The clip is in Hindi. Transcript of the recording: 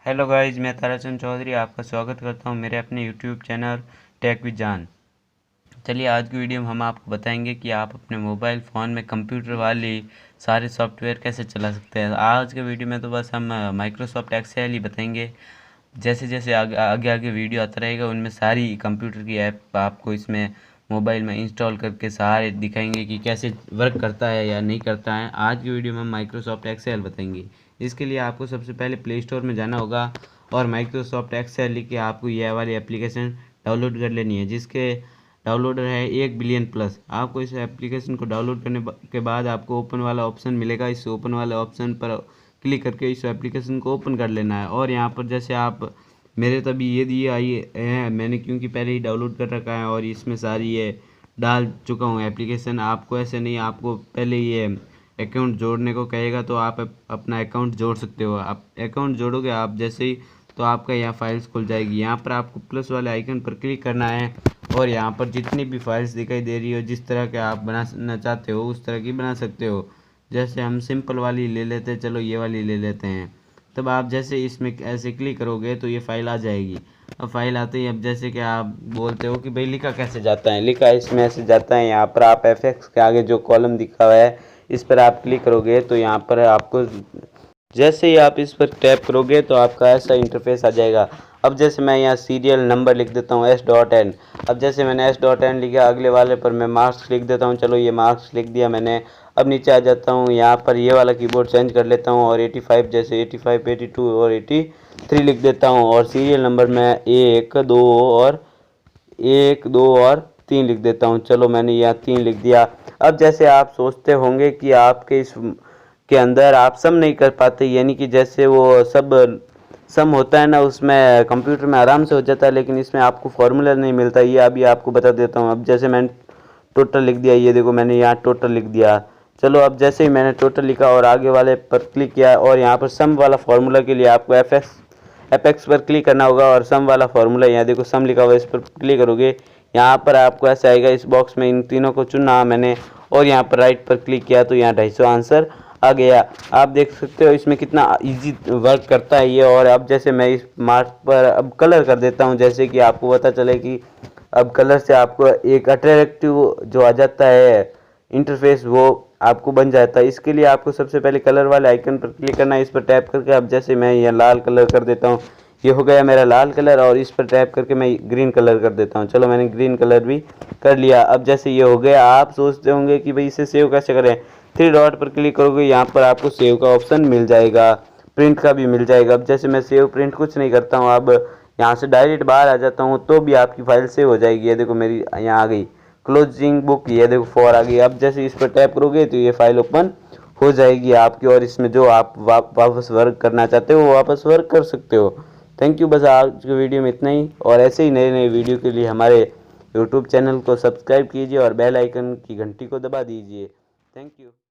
हेलो गाइज, मैं ताराचंद चौधरी आपका स्वागत करता हूं मेरे अपने यूट्यूब चैनल टेक विद जान। चलिए आज की वीडियो में हम आपको बताएंगे कि आप अपने मोबाइल फ़ोन में कंप्यूटर वाली सारे सॉफ्टवेयर कैसे चला सकते हैं। आज के वीडियो में तो बस हम माइक्रोसॉफ्ट एक्सेल ही बताएंगे। जैसे जैसे आगे आगे आगे वीडियो आता रहेगा उनमें सारी कंप्यूटर की ऐप आपको इसमें मोबाइल में इंस्टॉल करके सारे दिखाएंगे कि कैसे वर्क करता है या नहीं करता है। आज की वीडियो में हम माइक्रोसॉफ्ट एक्सेल बताएंगे। इसके लिए आपको सबसे पहले प्ले स्टोर में जाना होगा और माइक्रोसॉफ्ट एक्सेल लिख के आपको यह वाली एप्लीकेशन डाउनलोड कर लेनी है, जिसके डाउनलोडर है 1 बिलियन प्लस। आपको इस एप्लीकेशन को डाउनलोड करने के बाद आपको ओपन वाला ऑप्शन मिलेगा। इस ओपन वाले ऑप्शन पर क्लिक करके इस एप्लीकेशन को ओपन कर लेना है। और यहाँ पर जैसे आप मेरे तभी ये दिए आई है, मैंने क्योंकि पहले ही डाउनलोड कर रखा है और इसमें सारी ये डाल चुका हूँ एप्लीकेशन। आपको ऐसे नहीं, आपको पहले ये अकाउंट जोड़ने को कहेगा तो आप अपना अकाउंट जोड़ सकते हो। आप अकाउंट जोड़ोगे आप जैसे ही तो आपका यहाँ फाइल्स खुल जाएगी। यहाँ पर आपको प्लस वाले आइकन पर क्लिक करना है और यहाँ पर जितनी भी फाइल्स दिखाई दे रही हो, जिस तरह के आप बनाना चाहते हो उस तरह की बना सकते हो। जैसे हम सिंपल वाली ले लेते हैं, चलो ये वाली ले लेते हैं। तब आप जैसे इसमें ऐसे क्लिक करोगे तो ये फ़ाइल आ जाएगी। अब फाइल आते ही अब जैसे कि आप बोलते हो कि भाई लिखा कैसे जाता है, लिखा इसमें ऐसे जाता है। यहाँ पर आप एफ के आगे जो कॉलम दिखा हुआ है इस पर आप क्लिक करोगे तो यहाँ पर आपको जैसे ही आप इस पर टैप करोगे तो आपका ऐसा इंटरफेस आ जाएगा। अब जैसे मैं यहाँ सीरियल नंबर लिख देता हूँ S.N। अब जैसे मैंने S.N लिखा, अगले वाले पर मैं मार्क्स लिख देता हूँ। चलो ये मार्क्स लिख दिया मैंने। अब नीचे आ जाता हूँ, यहाँ पर ये वाला कीबोर्ड चेंज कर लेता हूँ और 85 जैसे 85, 82 और 83 लिख देता हूँ। और सीरियल नंबर मैं 1, 2 और 3 लिख देता हूँ। चलो मैंने यहाँ 3 लिख दिया। अब जैसे आप सोचते होंगे कि आपके इस के अंदर आप सम नहीं कर पाते, यानी कि जैसे वो सब सम होता है ना, उसमें कंप्यूटर में आराम से हो जाता है, लेकिन इसमें आपको फार्मूला नहीं मिलता। ये अभी आपको बता देता हूँ। अब जैसे मैंने टोटल लिख दिया, ये देखो मैंने यहाँ टोटल लिख दिया। चलो अब जैसे ही मैंने टोटल लिखा और आगे वाले पर क्लिक किया और यहाँ पर सम वाला फार्मूला के लिए आपको एपेक्स पर क्लिक करना होगा और सम वाला फार्मूला यहाँ देखो सम लिखा हुआ है, इस पर क्लिक करोगे। यहाँ पर आपको ऐसा आएगा, इस बॉक्स में इन तीनों को चुना मैंने और यहाँ पर राइट पर क्लिक किया तो यहाँ 250 आंसर आ गया। आप देख सकते हो इसमें कितना इजी वर्क करता है ये। और अब जैसे मैं इस मार्क पर अब कलर कर देता हूँ, जैसे कि आपको पता चले कि अब कलर से आपको एक अट्रैक्टिव जो आ जाता है इंटरफेस वो आपको बन जाता है। इसके लिए आपको सबसे पहले कलर वाले आइकन पर क्लिक करना है, इस पर टैप करके। अब जैसे मैं यहाँ लाल कलर कर देता हूँ, ये हो गया मेरा लाल कलर। और इस पर टैप करके मैं ग्रीन कलर कर देता हूँ। चलो मैंने ग्रीन कलर भी कर लिया। अब जैसे ये हो गया, आप सोचते होंगे कि भाई इसे सेव कैसे करें। 3 डॉट पर क्लिक करोगे, यहाँ पर आपको सेव का ऑप्शन मिल जाएगा, प्रिंट का भी मिल जाएगा। अब जैसे मैं सेव प्रिंट कुछ नहीं करता हूँ, अब यहाँ से डायरेक्ट बाहर आ जाता हूँ तो भी आपकी फाइल सेव हो जाएगी। ये देखो मेरी यहाँ आ गई क्लोजिंग बुक, ये देखो 4 आ गई। अब जैसे इस पर टैप करोगे तो ये फाइल ओपन हो जाएगी आपकी और इसमें जो आप वापस वर्क करना चाहते हो वो वापस वर्क कर सकते हो। Thank you. बस आज की वीडियो में इतना ही, और ऐसे ही नए नए वीडियो के लिए हमारे यूट्यूब चैनल को सब्सक्राइब कीजिए और बेल आइकन की घंटी को दबा दीजिए। Thank you.